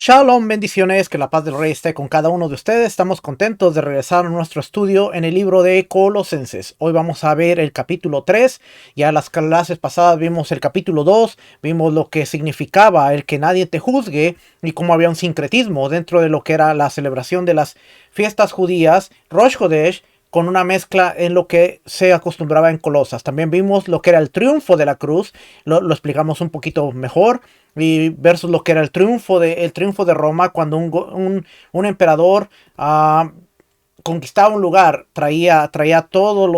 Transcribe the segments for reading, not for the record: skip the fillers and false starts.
Shalom, bendiciones, que la paz del Rey esté con cada uno de ustedes. Estamos contentos de regresar a nuestro estudio en el libro de Colosenses. Hoy vamos a ver el capítulo 3. Ya las clases pasadas vimos el capítulo 2, vimos lo que significaba el que nadie te juzgue y cómo había un sincretismo dentro de lo que era la celebración de las fiestas judías, Rosh Hodesh, con una mezcla en lo que se acostumbraba en Colosas. También vimos lo que era el triunfo de la cruz, lo explicamos un poquito mejor, y versus lo que era el triunfo de Roma, cuando un emperador conquistaba un lugar, traía a todos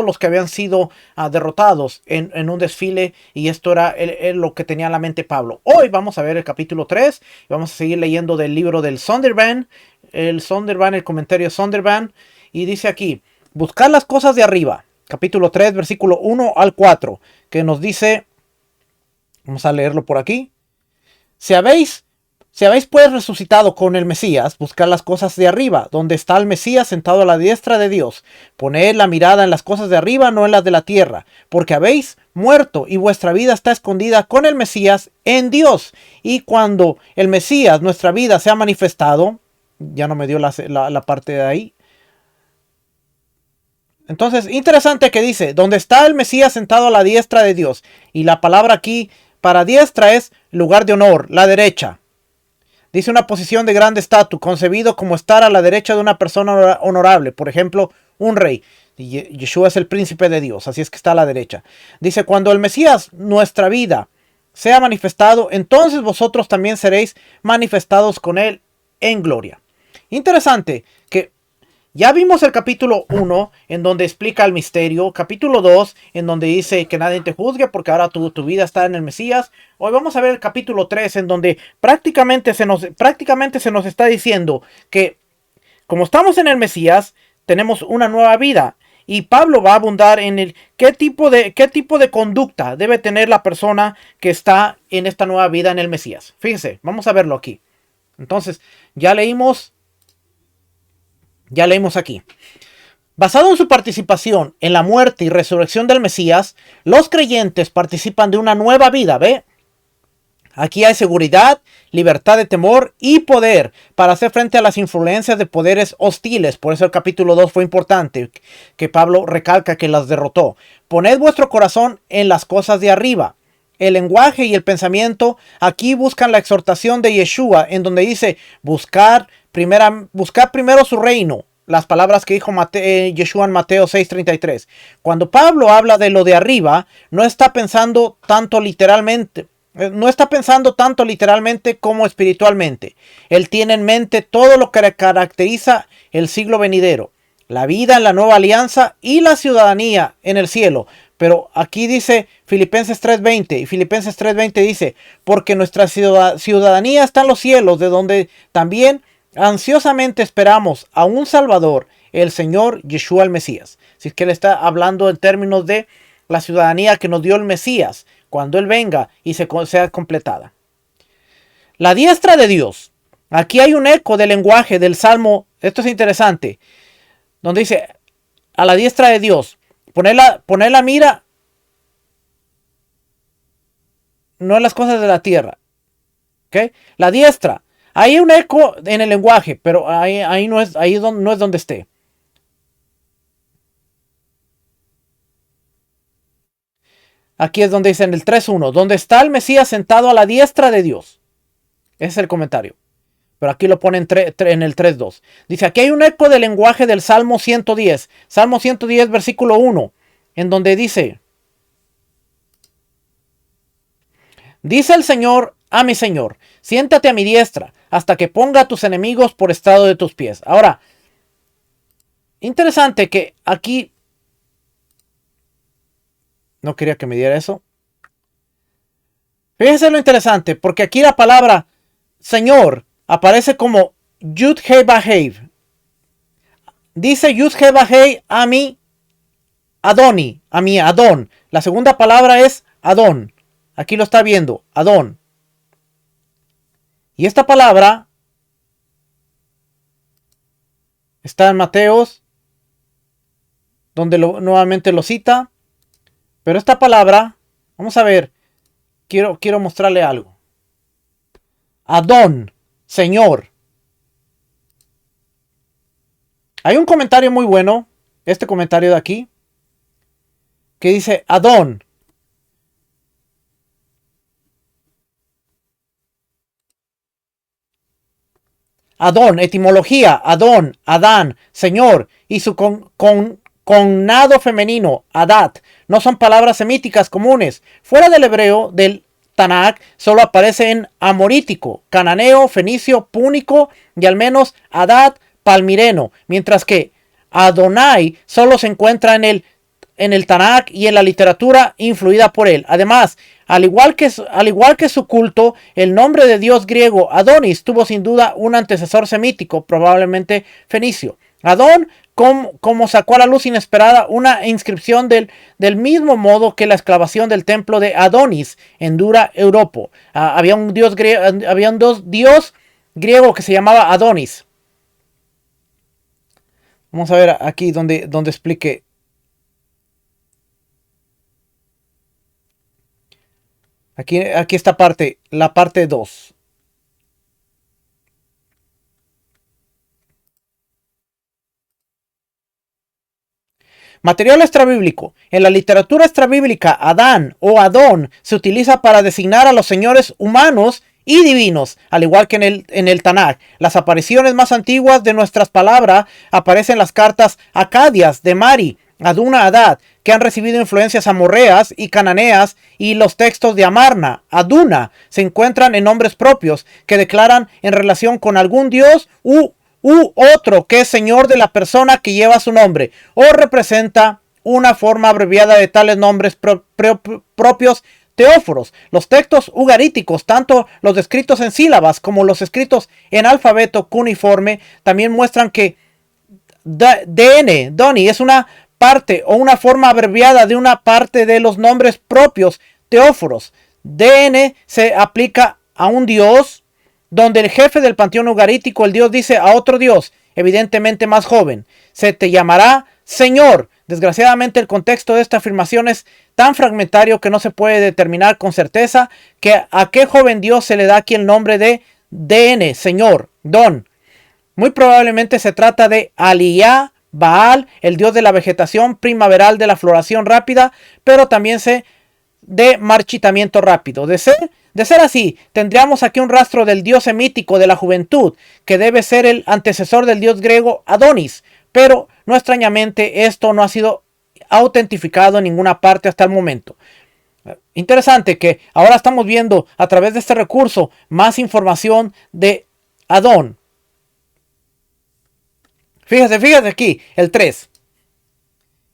los que habían sido derrotados en un desfile, y esto era lo que tenía en la mente Pablo. Hoy vamos a ver el capítulo 3, y vamos a seguir leyendo del libro del Sonderban, el comentario Sonderban. Y dice aquí, buscar las cosas de arriba, capítulo 3, versículo 1 al 4, que nos dice, vamos a leerlo por aquí. Si habéis pues resucitado con el Mesías, buscar las cosas de arriba, donde está el Mesías sentado a la diestra de Dios. Poned la mirada en las cosas de arriba, no en las de la tierra, porque habéis muerto y vuestra vida está escondida con el Mesías en Dios. Y cuando el Mesías, nuestra vida, se ha manifestado, ya no me dio la parte de ahí. Entonces, interesante que dice, donde está el Mesías sentado a la diestra de Dios. Y la palabra aquí para diestra es lugar de honor, la derecha. Dice una posición de grande estatus, concebido como estar a la derecha de una persona honorable. Por ejemplo, un rey. Yeshua es el príncipe de Dios, así es que está a la derecha. Dice, cuando el Mesías, nuestra vida, sea manifestado, entonces vosotros también seréis manifestados con él en gloria. Interesante que ya vimos el capítulo 1 en donde explica el misterio, capítulo 2 en donde dice que nadie te juzgue porque ahora tu vida está en el Mesías. Hoy vamos a ver el capítulo 3 en donde prácticamente se nos está diciendo que como estamos en el Mesías, tenemos una nueva vida. Y Pablo va a abundar en el qué tipo de conducta debe tener la persona que está en esta nueva vida en el Mesías. Fíjense, vamos a verlo aquí. Entonces, ya leímos aquí. Basado en su participación en la muerte y resurrección del Mesías, los creyentes participan de una nueva vida, ¿ve? Aquí hay seguridad, libertad de temor y poder para hacer frente a las influencias de poderes hostiles. Por eso el capítulo 2 fue importante, que Pablo recalca que las derrotó. Poned vuestro corazón en las cosas de arriba. El lenguaje y el pensamiento aquí buscan la exhortación de Yeshua, en donde dice buscar primero su reino. Las palabras que dijo Yeshua en Mateo 6:33. Cuando Pablo habla de lo de arriba, no está pensando tanto literalmente como espiritualmente. Él tiene en mente todo lo que caracteriza el siglo venidero, la vida en la nueva alianza y la ciudadanía en el cielo. Pero aquí dice Filipenses 3:20, y Filipenses 3:20 dice, porque nuestra ciudadanía está en los cielos, de donde también ansiosamente esperamos a un Salvador, el Señor Yeshua el Mesías. Así que él está hablando en términos de la ciudadanía que nos dio el Mesías, cuando él venga y sea completada. La diestra de Dios. Aquí hay un eco del lenguaje del Salmo, esto es interesante, donde dice, a la diestra de Dios. Poner la mira no en las cosas de la tierra. ¿Okay? La diestra. Hay un eco en el lenguaje, pero ahí no es donde esté. Aquí es donde dice en el 3:1, donde está el Mesías sentado a la diestra de Dios. Ese es el comentario. Pero aquí lo pone en el 3:2. Dice, aquí hay un eco del lenguaje del Salmo 110. Salmo 110, versículo 1. En donde dice el Señor a mi Señor, siéntate a mi diestra hasta que ponga a tus enemigos por estrado de tus pies. Ahora, interesante que aquí, no quería que me diera eso. Fíjense lo interesante, porque aquí la palabra Señor aparece como Yud He Vahev. Dice Yud He Vahev a mi Adoni, a mi Adón. La segunda palabra es Adón. Aquí lo está viendo, Adón. Y esta palabra está en Mateos, donde nuevamente lo cita. Pero esta palabra, vamos a ver, quiero mostrarle algo. Adón. Señor. Hay un comentario muy bueno, este comentario de aquí, que dice Adón. Adón, etimología, Adón, Adán, Señor, y su connado femenino, Adat, no son palabras semíticas comunes. Fuera del hebreo del Tanakh, solo aparece en amorítico, cananeo, fenicio, púnico y al menos Adat, palmireno, mientras que Adonai solo se encuentra en el Tanakh y en la literatura influida por él. Además, al igual que su culto, el nombre de dios griego Adonis tuvo sin duda un antecesor semítico, probablemente fenicio. Adón, como sacó a la luz inesperada una inscripción del mismo modo que la excavación del templo de Adonis en Dura, Europa. Había un dios griego que se llamaba Adonis. Vamos a ver aquí donde explique. Aquí esta parte, la parte 2. Material extrabíblico. En la literatura extrabíblica, Adán o Adón se utiliza para designar a los señores humanos y divinos, al igual que en el Tanakh. Las apariciones más antiguas de nuestras palabras aparecen en las cartas acadias de Mari, Aduna Adad, que han recibido influencias amorreas y cananeas, y los textos de Amarna, Aduna, se encuentran en nombres propios que declaran en relación con algún dios u otro que es señor de la persona que lleva su nombre, o representa una forma abreviada de tales nombres propios teóforos. Los textos ugaríticos, tanto los escritos en sílabas como los escritos en alfabeto cuneiforme, también muestran que Doni, es una parte o una forma abreviada de una parte de los nombres propios teóforos. DN se aplica a un dios, donde el jefe del panteón ugarítico, el dios, dice a otro dios, evidentemente más joven: se te llamará Señor. Desgraciadamente el contexto de esta afirmación es tan fragmentario que no se puede determinar con certeza que a qué joven dios se le da aquí el nombre de DN, Señor, Don. Muy probablemente se trata de Aliyah Baal, el dios de la vegetación primaveral, de la floración rápida, pero también de marchitamiento rápido. De ser así, tendríamos aquí un rastro del dios semítico de la juventud, que debe ser el antecesor del dios griego Adonis, pero no extrañamente esto no ha sido autentificado en ninguna parte hasta el momento. Interesante que ahora estamos viendo a través de este recurso más información de Adón. Fíjate aquí, el 3.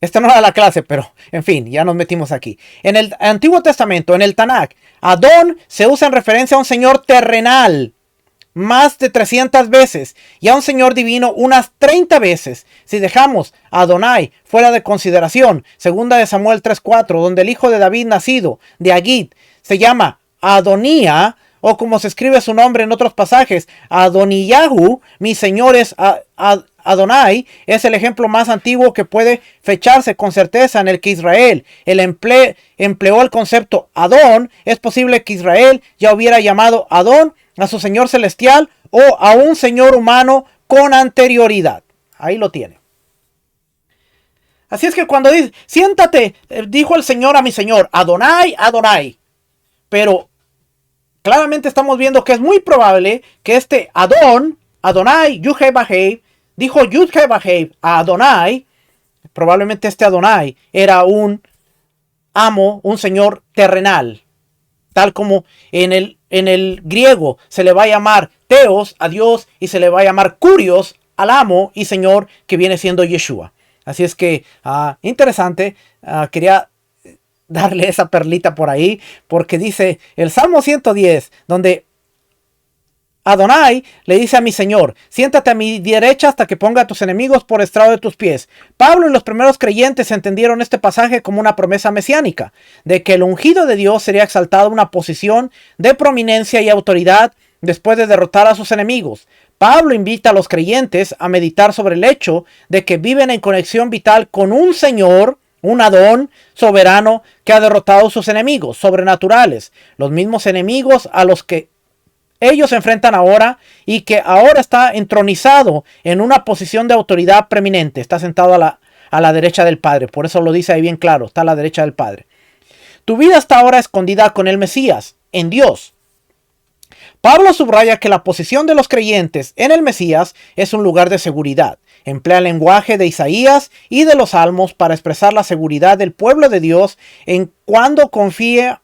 Esta no era la clase, pero en fin, ya nos metimos aquí. En el Antiguo Testamento, en el Tanakh, Adón se usa en referencia a un señor terrenal más de 300 veces y a un señor divino unas 30 veces. Si dejamos a Adonai fuera de consideración, segunda de Samuel 3:4, donde el hijo de David nacido de Agit se llama Adonía, o como se escribe su nombre en otros pasajes, Adoniyahu, mi señor es Adonai, es el ejemplo más antiguo que puede fecharse con certeza en el que Israel empleó el concepto Adón. Es posible que Israel ya hubiera llamado Adón a su señor celestial o a un señor humano con anterioridad. Ahí lo tiene. Así es que cuando dice, siéntate, dijo el Señor a mi Señor, Adonai, Adonai. Pero claramente estamos viendo que es muy probable que este Adón, Adonai, Yud-Heh-Vah-Heh, dijo Yud-Heh-Vah-Heh a Adonai. Probablemente este Adonai era un amo, un señor terrenal. Tal como en el griego se le va a llamar Theos a Dios y se le va a llamar Kurios al amo y señor, que viene siendo Yeshua. Así es que interesante. Quería darle esa perlita por ahí, porque dice el Salmo 110, donde Adonai le dice a mi Señor, siéntate a mi derecha hasta que ponga a tus enemigos por estrado de tus pies. Pablo y los primeros creyentes entendieron este pasaje como una promesa mesiánica, de que el ungido de Dios sería exaltado a una posición de prominencia y autoridad después de derrotar a sus enemigos. Pablo invita a los creyentes a meditar sobre el hecho de que viven en conexión vital con un Señor, un Adón soberano que ha derrotado a sus enemigos sobrenaturales, los mismos enemigos a los que ellos se enfrentan ahora y que ahora está entronizado en una posición de autoridad preeminente. Está sentado a la derecha del Padre. Por eso lo dice ahí bien claro. Está a la derecha del Padre. Tu vida está ahora escondida con el Mesías, en Dios. Pablo subraya que la posición de los creyentes en el Mesías es un lugar de seguridad. Emplea el lenguaje de Isaías y de los Salmos para expresar la seguridad del pueblo de Dios en cuando confía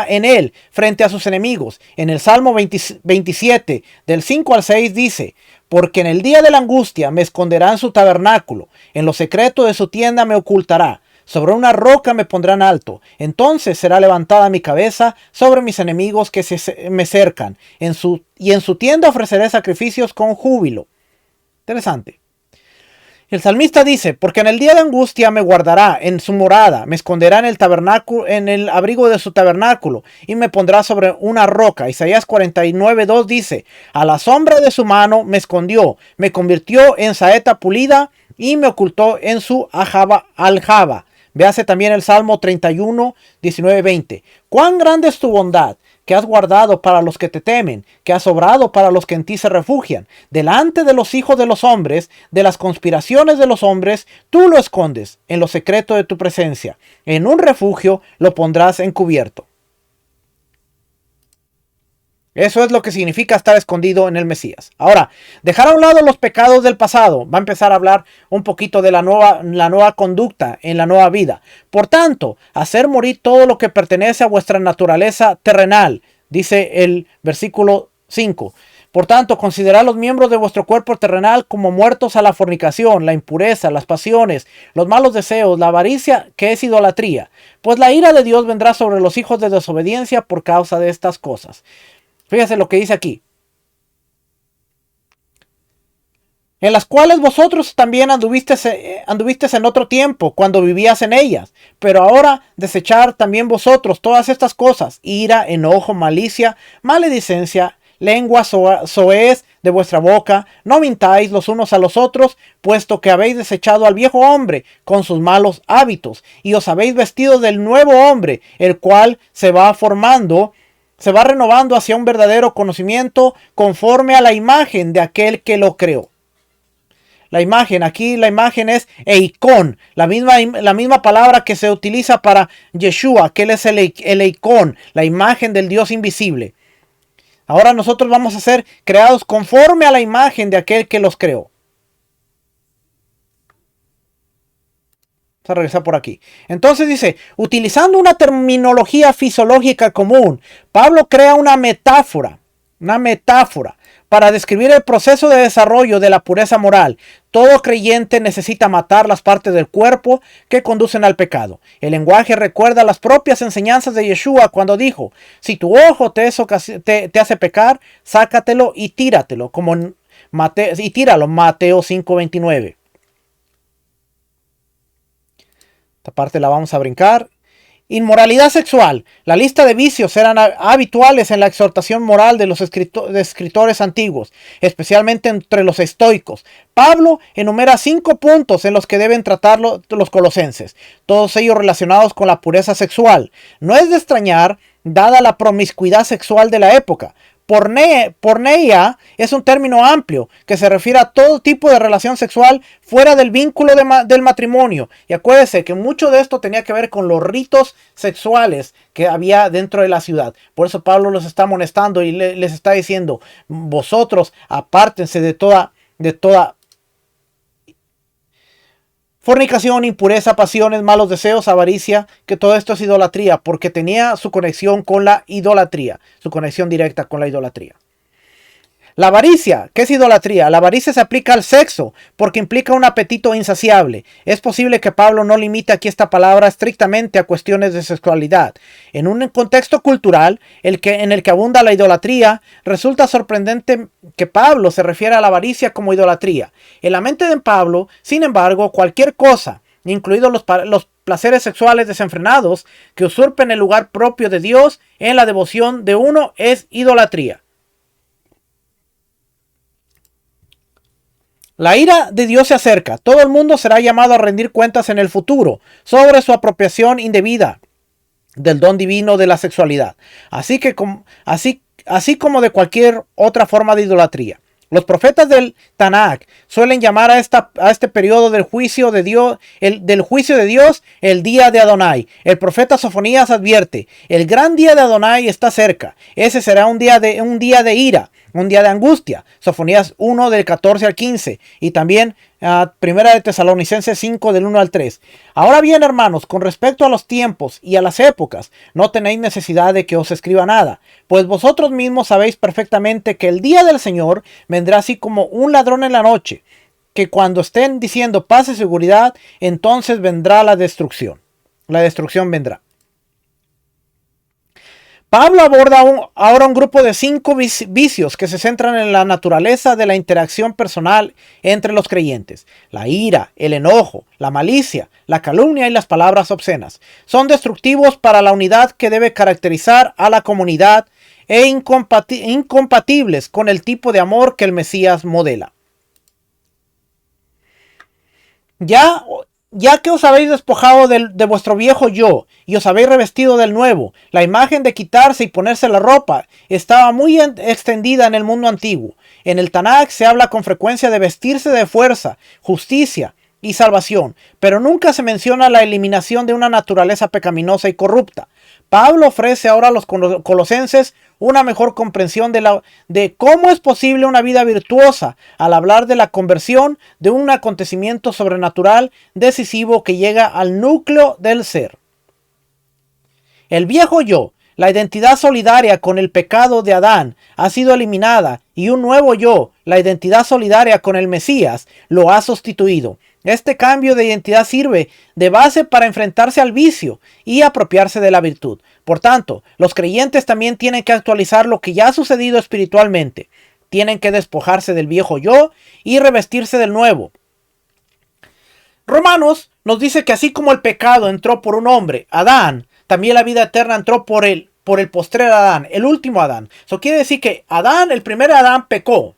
en él frente a sus enemigos. En el Salmo 27, del 5 al 6 dice: porque en el día de la angustia me esconderá en su tabernáculo, en lo secreto de su tienda me ocultará. Sobre una roca me pondrán alto. Entonces será levantada mi cabeza sobre mis enemigos que me cercan. En su tienda ofreceré sacrificios con júbilo. Interesante. El salmista dice: porque en el día de angustia me guardará en su morada, me esconderá en el tabernáculo, en el abrigo de su tabernáculo, y me pondrá sobre una roca. Isaías 49:2 dice: a la sombra de su mano me escondió, me convirtió en saeta pulida y me ocultó en su aljaba. Véase también el Salmo 31, 19, 20. Cuán grande es tu bondad, que has guardado para los que te temen, que has obrado para los que en ti se refugian. Delante de los hijos de los hombres, de las conspiraciones de los hombres, tú lo escondes en lo secreto de tu presencia. En un refugio lo pondrás encubierto. Eso es lo que significa estar escondido en el Mesías. Ahora, dejar a un lado los pecados del pasado. Va a empezar a hablar un poquito de la nueva conducta en la nueva vida. Por tanto, hacer morir todo lo que pertenece a vuestra naturaleza terrenal. Dice el versículo 5. Por tanto, considerad los miembros de vuestro cuerpo terrenal como muertos a la fornicación, la impureza, las pasiones, los malos deseos, la avaricia, que es idolatría. Pues la ira de Dios vendrá sobre los hijos de desobediencia por causa de estas cosas. Fíjese lo que dice aquí. En las cuales vosotros también anduvisteis en otro tiempo, cuando vivías en ellas. Pero ahora desechar también vosotros todas estas cosas: ira, enojo, malicia, maledicencia, lengua soez de vuestra boca. No mintáis los unos a los otros, puesto que habéis desechado al viejo hombre con sus malos hábitos, y os habéis vestido del nuevo hombre, el cual se va renovando hacia un verdadero conocimiento conforme a la imagen de aquel que lo creó. La imagen, aquí la imagen es eikon, la misma palabra que se utiliza para Yeshua, que él es el eikon, la imagen del Dios invisible. Ahora nosotros vamos a ser creados conforme a la imagen de aquel que los creó. A regresar por aquí. Entonces dice: utilizando una terminología fisiológica común, Pablo crea una metáfora para describir el proceso de desarrollo de la pureza moral. Todo creyente necesita matar las partes del cuerpo que conducen al pecado. El lenguaje recuerda las propias enseñanzas de Yeshua cuando dijo: si tu ojo te hace pecar, sácatelo y tíratelo, Mateo 5:29. Esta parte la vamos a brincar. Inmoralidad sexual. La lista de vicios eran habituales en la exhortación moral de los escritores antiguos, especialmente entre los estoicos. Pablo enumera 5 puntos en los que deben tratarlo los colosenses, todos ellos relacionados con la pureza sexual. No es de extrañar, dada la promiscuidad sexual de la época. Porneia es un término amplio que se refiere a todo tipo de relación sexual fuera del vínculo del matrimonio. Y acuérdense que mucho de esto tenía que ver con los ritos sexuales que había dentro de la ciudad. Por eso Pablo los está amonestando y les está diciendo: vosotros apártense de toda fornicación, impureza, pasiones, malos deseos, avaricia, que todo esto es idolatría, porque tenía su conexión con la idolatría, su conexión directa con la idolatría. La avaricia, ¿qué es idolatría? La avaricia se aplica al sexo porque implica un apetito insaciable. Es posible que Pablo no limite aquí esta palabra estrictamente a cuestiones de sexualidad. En un contexto cultural en el que abunda la idolatría, resulta sorprendente que Pablo se refiera a la avaricia como idolatría. En la mente de Pablo, sin embargo, cualquier cosa, incluidos los placeres sexuales desenfrenados, que usurpen el lugar propio de Dios en la devoción de uno, es idolatría. La ira de Dios se acerca. Todo el mundo será llamado a rendir cuentas en el futuro sobre su apropiación indebida del don divino de la sexualidad. Así así como de cualquier otra forma de idolatría. Los profetas del Tanakh suelen llamar a este periodo del juicio de Dios, el día de Adonai. El profeta Sofonías advierte: el gran día de Adonai está cerca. Ese será un día de ira, un día de angustia. Sofonías 1 del 14 al 15 y también Primera de Tesalonicenses 5 del 1 al 3. Ahora bien, hermanos, con respecto a los tiempos y a las épocas, no tenéis necesidad de que os escriba nada, pues vosotros mismos sabéis perfectamente que el día del Señor vendrá así como un ladrón en la noche, que cuando estén diciendo paz y seguridad, entonces vendrá la destrucción. La destrucción vendrá. Pablo aborda ahora un grupo de 5 vicios que se centran en la naturaleza de la interacción personal entre los creyentes: la ira, el enojo, la malicia, la calumnia y las palabras obscenas. Son destructivos para la unidad que debe caracterizar a la comunidad e incompatibles con el tipo de amor que el Mesías modela. Ya que os habéis despojado de vuestro viejo yo y os habéis revestido del nuevo, la imagen de quitarse y ponerse la ropa estaba muy extendida en el mundo antiguo. En el Tanakh se habla con frecuencia de vestirse de fuerza, justicia y salvación, pero nunca se menciona la eliminación de una naturaleza pecaminosa y corrupta. Pablo ofrece ahora a los colosenses una mejor comprensión de cómo es posible una vida virtuosa al hablar de la conversión de un acontecimiento sobrenatural decisivo que llega al núcleo del ser. El viejo yo, la identidad solidaria con el pecado de Adán, ha sido eliminada y un nuevo yo, la identidad solidaria con el Mesías, lo ha sustituido. Este cambio de identidad sirve de base para enfrentarse al vicio y apropiarse de la virtud. Por tanto, los creyentes también tienen que actualizar lo que ya ha sucedido espiritualmente. Tienen que despojarse del viejo yo y revestirse del nuevo. Romanos nos dice que así como el pecado entró por un hombre, Adán, también la vida eterna entró por el postrer Adán, el último Adán. Eso quiere decir que Adán, el primer Adán, pecó.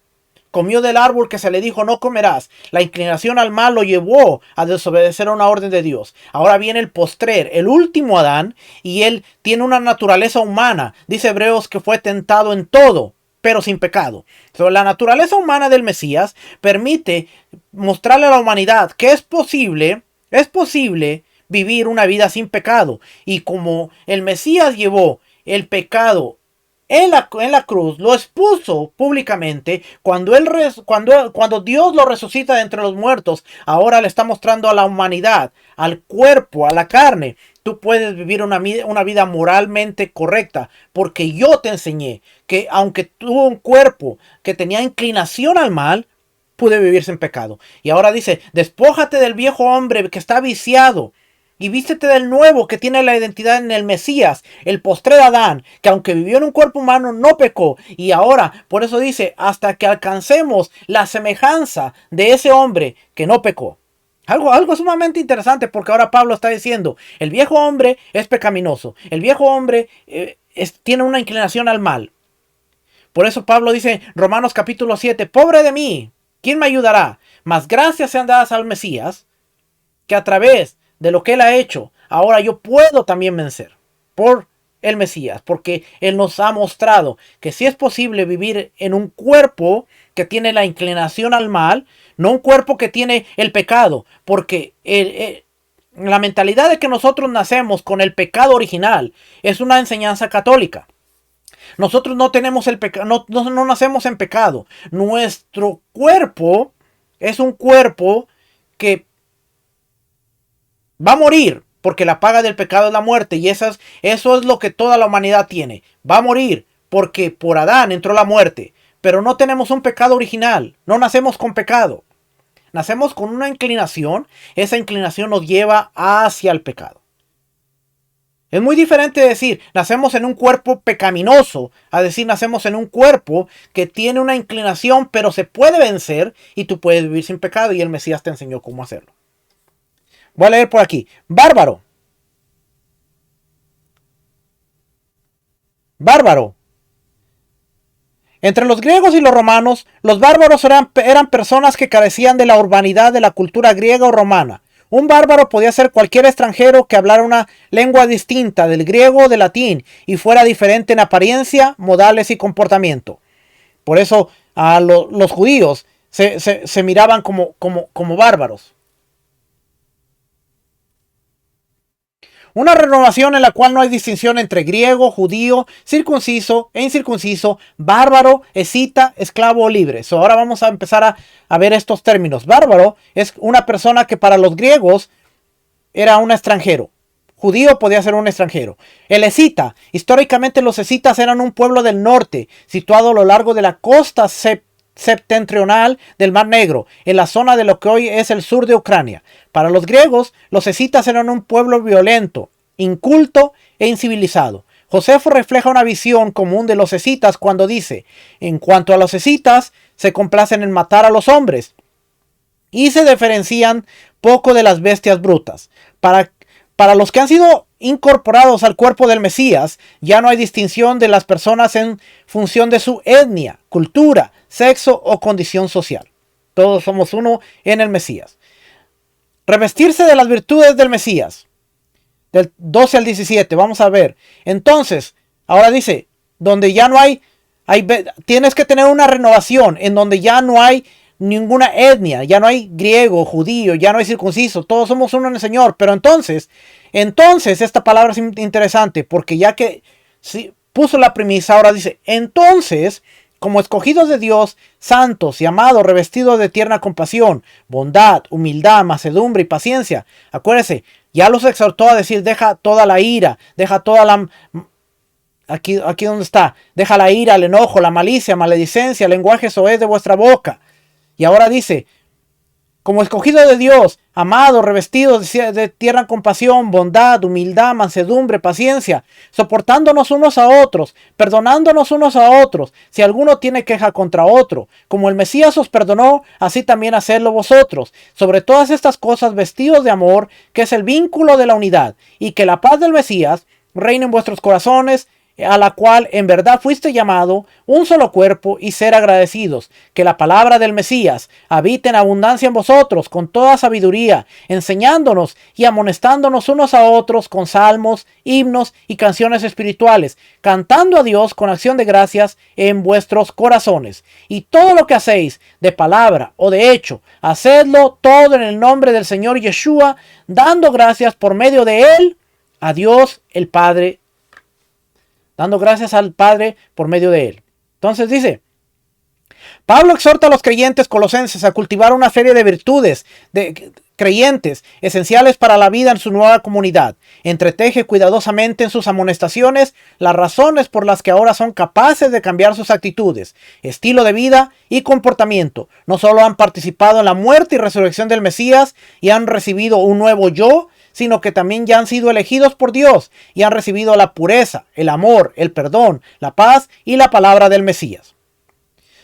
Comió del árbol que se le dijo no comerás. La inclinación al mal lo llevó a desobedecer a una orden de Dios. Ahora viene el postrer, el último Adán, y él tiene una naturaleza humana. Dice Hebreos que fue tentado en todo, pero sin pecado. La naturaleza humana del Mesías permite mostrarle a la humanidad que es posible vivir una vida sin pecado. Y como el Mesías llevó el pecado en la cruz, lo expuso públicamente, cuando Dios lo resucita de entre los muertos, ahora le está mostrando a la humanidad, al cuerpo, a la carne: tú puedes vivir una vida moralmente correcta, porque yo te enseñé que aunque tuvo un cuerpo que tenía inclinación al mal, pude vivir sin pecado. Y ahora dice: despójate del viejo hombre que está viciado y vístete del nuevo que tiene la identidad en el Mesías, el postrer Adán, que aunque vivió en un cuerpo humano no pecó. Y ahora, por eso dice, hasta que alcancemos la semejanza de ese hombre que no pecó. Algo sumamente interesante, porque ahora Pablo está diciendo: el viejo hombre es pecaminoso, el viejo hombre tiene una inclinación al mal. Por eso Pablo dice, Romanos capítulo 7, pobre de mí, ¿quién me ayudará? Mas gracias sean dadas al Mesías, que a través de lo que él ha hecho, ahora yo puedo también vencer por el Mesías, porque él nos ha mostrado que sí es posible vivir en un cuerpo que tiene la inclinación al mal, no un cuerpo que tiene el pecado, porque la mentalidad de que nosotros nacemos con el pecado original es una enseñanza católica. Nosotros no tenemos el pecado, no nacemos en pecado. Nuestro cuerpo es un cuerpo que va a morir, porque la paga del pecado es la muerte, y eso es lo que toda la humanidad tiene. Va a morir porque por Adán entró la muerte, pero no tenemos un pecado original, no nacemos con pecado. Nacemos con una inclinación, esa inclinación nos lleva hacia el pecado. Es muy diferente decir nacemos en un cuerpo pecaminoso a decir nacemos en un cuerpo que tiene una inclinación pero se puede vencer y tú puedes vivir sin pecado, y el Mesías te enseñó cómo hacerlo. Voy a leer por aquí. Bárbaro. Bárbaro. Entre los griegos y los romanos, los bárbaros eran personas que carecían de la urbanidad de la cultura griega o romana. Un bárbaro podía ser cualquier extranjero que hablara una lengua distinta del griego o del latín y fuera diferente en apariencia, modales y comportamiento. Por eso a los judíos se miraban como bárbaros. Una renovación en la cual no hay distinción entre griego, judío, circunciso e incircunciso, bárbaro, escita, esclavo o libre. Ahora vamos a empezar a ver estos términos. Bárbaro es una persona que para los griegos era un extranjero. Judío podía ser un extranjero. El escita, históricamente los escitas eran un pueblo del norte, situado a lo largo de la costa septentrional del Mar Negro, en la zona de lo que hoy es el sur de Ucrania. Para los griegos, los escitas eran un pueblo violento, inculto e incivilizado. Josefo refleja una visión común de los escitas cuando dice: en cuanto a los escitas, se complacen en matar a los hombres y se diferencian poco de las bestias brutas. Para los que han sido incorporados al cuerpo del Mesías, ya no hay distinción de las personas en función de su etnia, cultura, sexo o condición social. Todos somos uno en el Mesías. Revestirse de las virtudes del Mesías. Del 12 al 17, vamos a ver. Entonces, ahora dice, donde ya no tienes que tener una renovación, en donde ya no hay ninguna etnia, ya no hay griego, judío, ya no hay circunciso, todos somos uno en el Señor. Pero entonces esta palabra es interesante, porque ya que puso la premisa, ahora dice, entonces, como escogidos de Dios, santos y amados, revestidos de tierna compasión, bondad, humildad, mansedumbre y paciencia. Acuérdense, ya los exhortó a decir: deja toda la ira, deja toda la... Aquí donde está, deja la ira, el enojo, la malicia, maledicencia, el lenguaje soez de vuestra boca. Y ahora dice, como escogidos de Dios, amados, revestidos de tierna compasión, bondad, humildad, mansedumbre, paciencia, soportándonos unos a otros, perdonándonos unos a otros, si alguno tiene queja contra otro. Como el Mesías os perdonó, así también hacedlo vosotros. Sobre todas estas cosas, vestidos de amor, que es el vínculo de la unidad, y que la paz del Mesías reine en vuestros corazones, a la cual en verdad fuiste llamado, un solo cuerpo, y ser agradecidos. Que la palabra del Mesías habite en abundancia en vosotros, con toda sabiduría, enseñándonos y amonestándonos unos a otros con salmos, himnos y canciones espirituales, cantando a Dios con acción de gracias en vuestros corazones. Y todo lo que hacéis, de palabra o de hecho, hacedlo todo en el nombre del Señor Yeshua, dando gracias por medio de Él a Dios el Padre. Dando gracias al Padre por medio de Él. Entonces dice, Pablo exhorta a los creyentes colosenses a cultivar una serie de virtudes creyentes esenciales para la vida en su nueva comunidad. Entreteje cuidadosamente en sus amonestaciones las razones por las que ahora son capaces de cambiar sus actitudes, estilo de vida y comportamiento. No solo han participado en la muerte y resurrección del Mesías y han recibido un nuevo yo, sino que también ya han sido elegidos por Dios y han recibido la pureza, el amor, el perdón, la paz y la palabra del Mesías.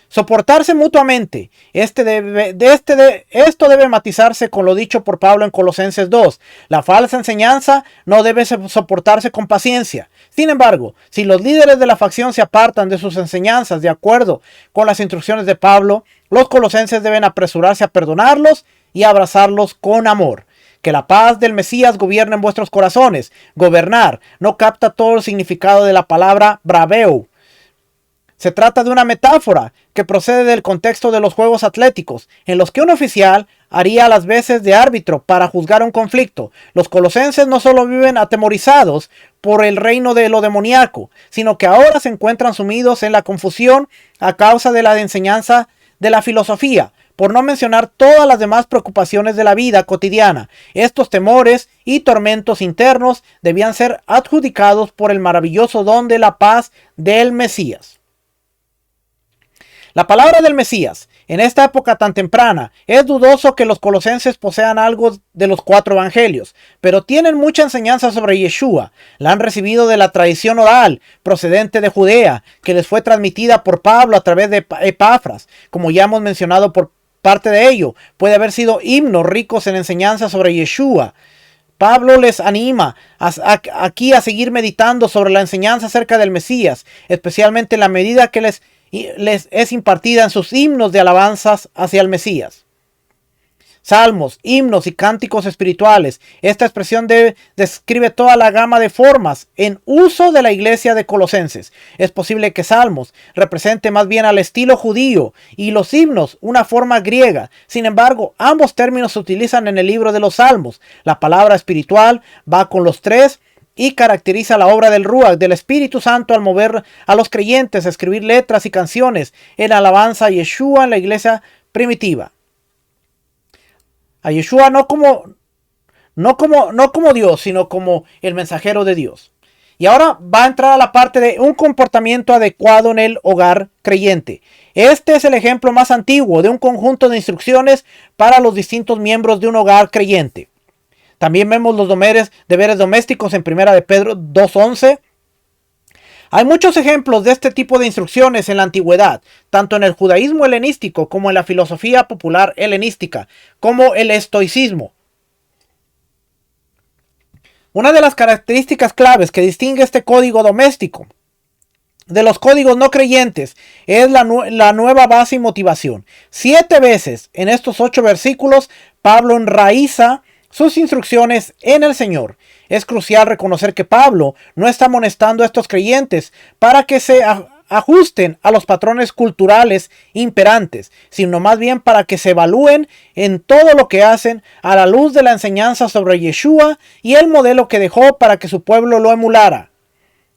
Soportarse mutuamente. Esto debe matizarse con lo dicho por Pablo en Colosenses 2. La falsa enseñanza no debe soportarse con paciencia. Sin embargo, si los líderes de la facción se apartan de sus enseñanzas de acuerdo con las instrucciones de Pablo, los colosenses deben apresurarse a perdonarlos y abrazarlos con amor. Que la paz del Mesías gobierne en vuestros corazones. Gobernar no capta todo el significado de la palabra braveu. Se trata de una metáfora que procede del contexto de los juegos atléticos, en los que un oficial haría las veces de árbitro para juzgar un conflicto. Los colosenses no solo viven atemorizados por el reino de lo demoníaco, sino que ahora se encuentran sumidos en la confusión a causa de la enseñanza de la filosofía, por no mencionar todas las demás preocupaciones de la vida cotidiana. Estos temores y tormentos internos debían ser adjudicados por el maravilloso don de la paz del Mesías. La palabra del Mesías, en esta época tan temprana, es dudoso que los colosenses posean algo de los 4 evangelios, pero tienen mucha enseñanza sobre Yeshua. La han recibido de la tradición oral procedente de Judea, que les fue transmitida por Pablo a través de Epafras. Como ya hemos mencionado, por parte de ello puede haber sido himnos ricos en enseñanza sobre Yeshua. Pablo les anima aquí a seguir meditando sobre la enseñanza acerca del Mesías, especialmente en la medida que les es impartida en sus himnos de alabanzas hacia el Mesías. salmos, himnos y cánticos espirituales. Esta expresión describe toda la gama de formas en uso de la iglesia de Colosenses. Es posible que salmos represente más bien al estilo judío y los himnos una forma griega. Sin embargo, ambos términos se utilizan en el libro de los salmos. La palabra espiritual va con los tres y caracteriza la obra del Ruach, del Espíritu Santo, al mover a los creyentes a escribir letras y canciones en alabanza a Yeshua en la iglesia primitiva. A Yeshua no como Dios, sino como el mensajero de Dios. Y ahora va a entrar a la parte de un comportamiento adecuado en el hogar creyente. Este es el ejemplo más antiguo de un conjunto de instrucciones para los distintos miembros de un hogar creyente. También vemos los deberes domésticos en 1 de Pedro 2:11. Hay muchos ejemplos de este tipo de instrucciones en la antigüedad, tanto en el judaísmo helenístico como en la filosofía popular helenística, como el estoicismo. Una de las características claves que distingue este código doméstico de los códigos no creyentes es la nueva base y motivación. 7 veces en estos 8 versículos Pablo enraiza sus instrucciones en el Señor. Es crucial reconocer que Pablo no está amonestando a estos creyentes para que se ajusten a los patrones culturales imperantes, sino más bien para que se evalúen en todo lo que hacen a la luz de la enseñanza sobre Yeshua y el modelo que dejó para que su pueblo lo emulara,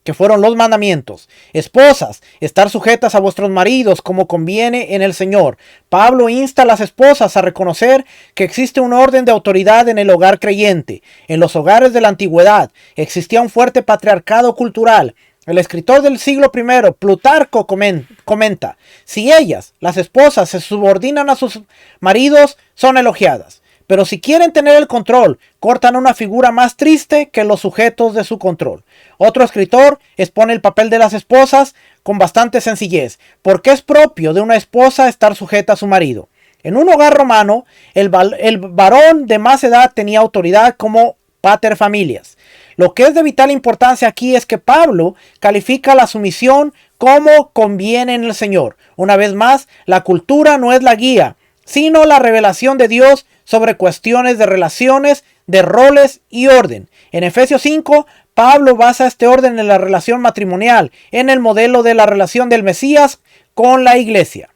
que fueron los mandamientos. Esposas, estar sujetas a vuestros maridos como conviene en el Señor. Pablo insta a las esposas a reconocer que existe un orden de autoridad en el hogar creyente. En los hogares de la antigüedad existía un fuerte patriarcado cultural. El escritor del siglo I, Plutarco, comenta: si ellas, las esposas, se subordinan a sus maridos, son elogiadas. Pero si quieren tener el control, cortan una figura más triste que los sujetos de su control. Otro escritor expone el papel de las esposas con bastante sencillez, porque es propio de una esposa estar sujeta a su marido. En un hogar romano, el varón de más edad tenía autoridad como pater familias. Lo que es de vital importancia aquí es que Pablo califica la sumisión como conviene en el Señor. Una vez más, la cultura no es la guía, sino la revelación de Dios sobre cuestiones de relaciones, de roles y orden. En Efesios 5, Pablo basa este orden en la relación matrimonial, en el modelo de la relación del Mesías con la iglesia.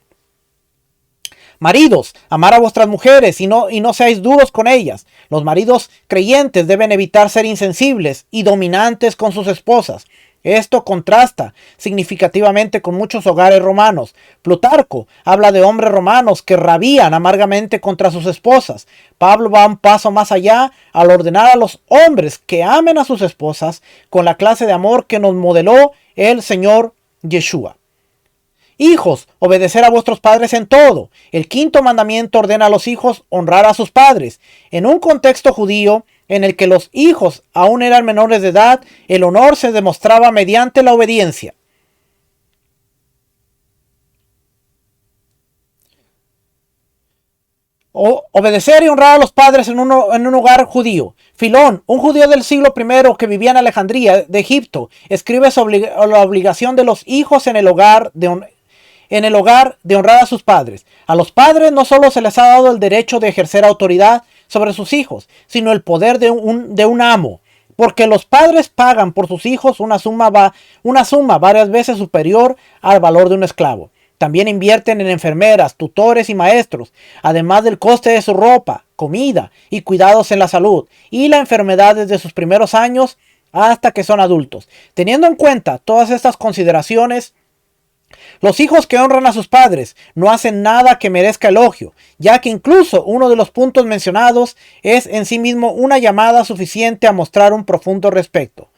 Maridos, amar a vuestras mujeres y no seáis duros con ellas. Los maridos creyentes deben evitar ser insensibles y dominantes con sus esposas. Esto contrasta significativamente con muchos hogares romanos. Plutarco habla de hombres romanos que rabían amargamente contra sus esposas. Pablo va un paso más allá al ordenar a los hombres que amen a sus esposas con la clase de amor que nos modeló el Señor Yeshua. Hijos, obedecer a vuestros padres en todo. El quinto mandamiento ordena a los hijos honrar a sus padres. En un contexto judío, en el que los hijos aún eran menores de edad, el honor se demostraba mediante la obediencia. Obedecer y honrar a los padres en un hogar judío. Filón, un judío del siglo I que vivía en Alejandría, de Egipto, escribe sobre la obligación de los hijos en el hogar de honrar a sus padres. A los padres no solo se les ha dado el derecho de ejercer autoridad sobre sus hijos, sino el poder de un amo, porque los padres pagan por sus hijos una suma varias veces superior al valor de un esclavo. También invierten en enfermeras, tutores y maestros, además del coste de su ropa, comida y cuidados en la salud y la enfermedad desde sus primeros años hasta que son adultos. Teniendo en cuenta todas estas consideraciones, los hijos que honran a sus padres no hacen nada que merezca elogio, ya que incluso uno de los puntos mencionados es en sí mismo una llamada suficiente a mostrar un profundo respeto.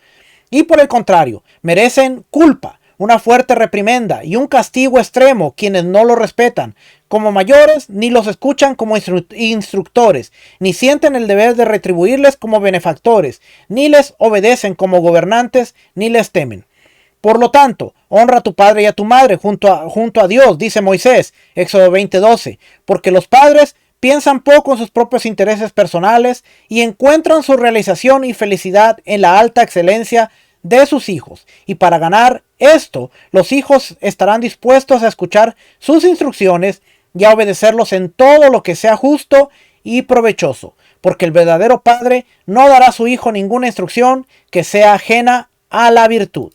Y por el contrario, merecen culpa, una fuerte reprimenda y un castigo extremo quienes no lo respetan. Como mayores, ni los escuchan como instructores, ni sienten el deber de retribuirles como benefactores, ni les obedecen como gobernantes, ni les temen. Por lo tanto, honra a tu padre y a tu madre junto a Dios, dice Moisés, Éxodo 20:12, porque los padres piensan poco en sus propios intereses personales y encuentran su realización y felicidad en la alta excelencia de sus hijos. Y para ganar esto, los hijos estarán dispuestos a escuchar sus instrucciones y a obedecerlos en todo lo que sea justo y provechoso, porque el verdadero padre no dará a su hijo ninguna instrucción que sea ajena a la virtud.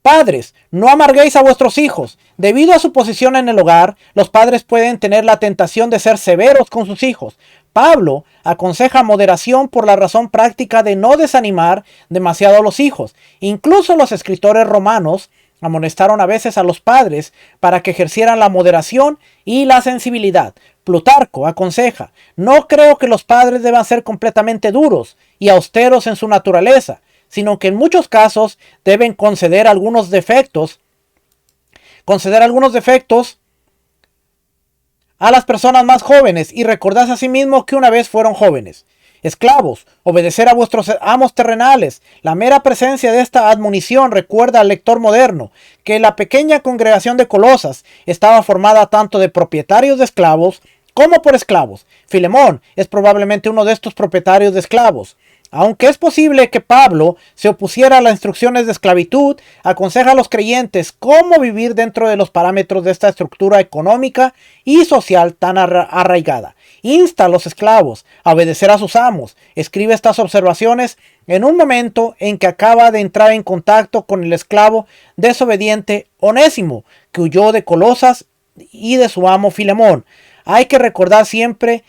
Padres, no amarguéis a vuestros hijos. Debido a su posición en el hogar, los padres pueden tener la tentación de ser severos con sus hijos. Pablo aconseja moderación por la razón práctica de no desanimar demasiado a los hijos. Incluso los escritores romanos amonestaron a veces a los padres para que ejercieran la moderación y la sensibilidad. Plutarco aconseja: no creo que los padres deban ser completamente duros y austeros en su naturaleza, sino que en muchos casos deben conceder algunos defectos a las personas más jóvenes y recordarse a sí mismo que una vez fueron jóvenes. Esclavos, obedecer a vuestros amos terrenales. La mera presencia de esta admonición recuerda al lector moderno que la pequeña congregación de Colosas estaba formada tanto de propietarios de esclavos como por esclavos. Filemón es probablemente uno de estos propietarios de esclavos. Aunque es posible que Pablo se opusiera a las instrucciones de esclavitud, aconseja a los creyentes cómo vivir dentro de los parámetros de esta estructura económica y social tan arraigada. Insta a los esclavos a obedecer a sus amos. Escribe estas observaciones en un momento en que acaba de entrar en contacto con el esclavo desobediente Onésimo, que huyó de Colosas y de su amo Filemón. Hay que recordar siempre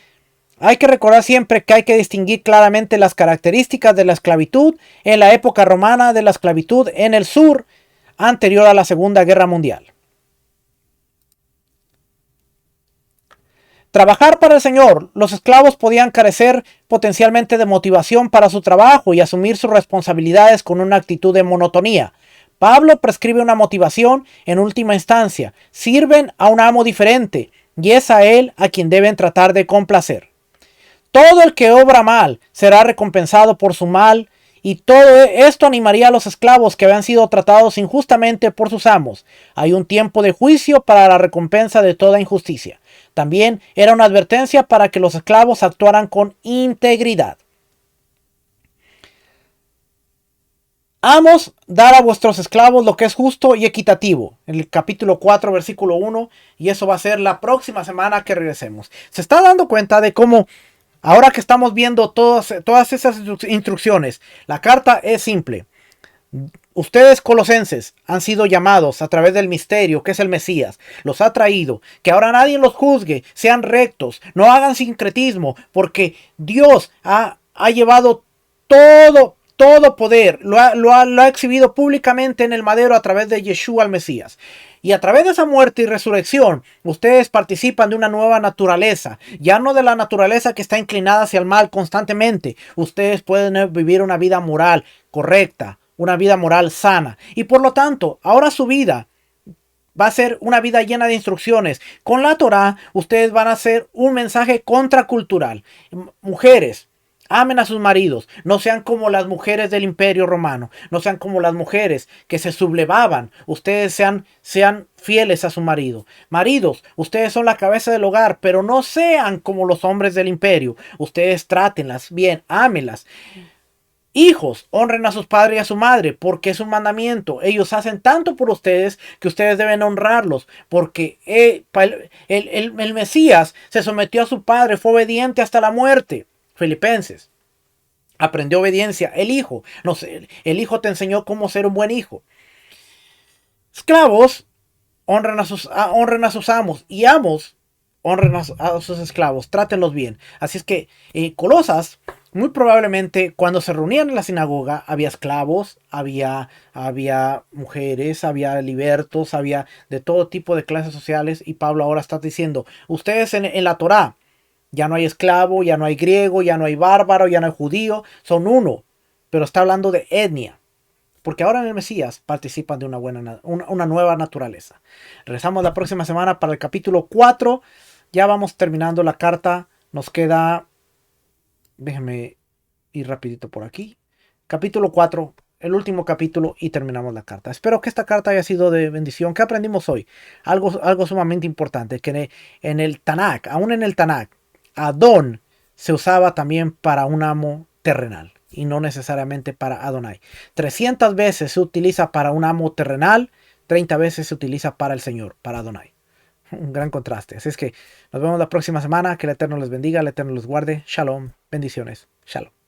que hay que distinguir claramente las características de la esclavitud en la época romana de la esclavitud en el sur anterior a la Segunda Guerra Mundial. Trabajar para el Señor. Los esclavos podían carecer potencialmente de motivación para su trabajo y asumir sus responsabilidades con una actitud de monotonía. Pablo prescribe una motivación en última instancia. Sirven a un amo diferente y es a él a quien deben tratar de complacer. Todo el que obra mal será recompensado por su mal, y todo esto animaría a los esclavos que habían sido tratados injustamente por sus amos. Hay un tiempo de juicio para la recompensa de toda injusticia. También era una advertencia para que los esclavos actuaran con integridad. Amos, dar a vuestros esclavos lo que es justo y equitativo. En el capítulo 4, versículo 1, y eso va a ser la próxima semana que regresemos. Se está dando cuenta de cómo, ahora que estamos viendo todas esas instrucciones, la carta es simple. Ustedes, colosenses, han sido llamados a través del misterio que es el Mesías. Los ha traído. Que ahora nadie los juzgue. Sean rectos. No hagan sincretismo. Porque Dios ha llevado todo poder. Lo ha exhibido públicamente en el madero a través de Yeshua el Mesías. Y a través de esa muerte y resurrección, ustedes participan de una nueva naturaleza. Ya no de la naturaleza que está inclinada hacia el mal constantemente. Ustedes pueden vivir una vida moral correcta, una vida moral sana. Y por lo tanto, ahora su vida va a ser una vida llena de instrucciones. Con la Torá, ustedes van a hacer un mensaje contracultural. Mujeres, amen a sus maridos. No sean como las mujeres del Imperio Romano. No sean como las mujeres que se sublevaban. Ustedes sean fieles a su marido. Maridos, ustedes son la cabeza del hogar, pero no sean como los hombres del imperio. Ustedes trátenlas bien, ámenlas. Hijos, honren a sus padres y a su madre, porque es un mandamiento. Ellos hacen tanto por ustedes que ustedes deben honrarlos, porque el Mesías se sometió a su padre, fue obediente hasta la muerte. Filipenses, aprendió obediencia. El hijo, no sé, el hijo te enseñó cómo ser un buen hijo. Esclavos, honren a sus amos, y amos, honren a sus esclavos, trátenlos bien. Así es que Colosas, muy probablemente cuando se reunían en la sinagoga había esclavos, había mujeres, había libertos, había de todo tipo de clases sociales, y Pablo ahora está diciendo, ustedes en la Torá, ya no hay esclavo, ya no hay griego, ya no hay bárbaro, ya no hay judío, son uno, pero está hablando de etnia. Porque ahora en el Mesías participan de una nueva naturaleza. Regresamos la próxima semana para el capítulo 4. Ya vamos terminando la carta. Nos queda... Déjenme ir rapidito por aquí. Capítulo 4, el último capítulo, y terminamos la carta. Espero que esta carta haya sido de bendición. ¿Qué aprendimos hoy? Algo sumamente importante. Que en el Tanakh, aún en el Tanakh, Adón se usaba también para un amo terrenal y no necesariamente para Adonai. 300 veces se utiliza para un amo terrenal, 30 veces se utiliza para el Señor, para Adonai. un gran contraste. Así es que nos vemos la próxima semana. Que el Eterno les bendiga, el Eterno los guarde. Shalom, bendiciones. Shalom.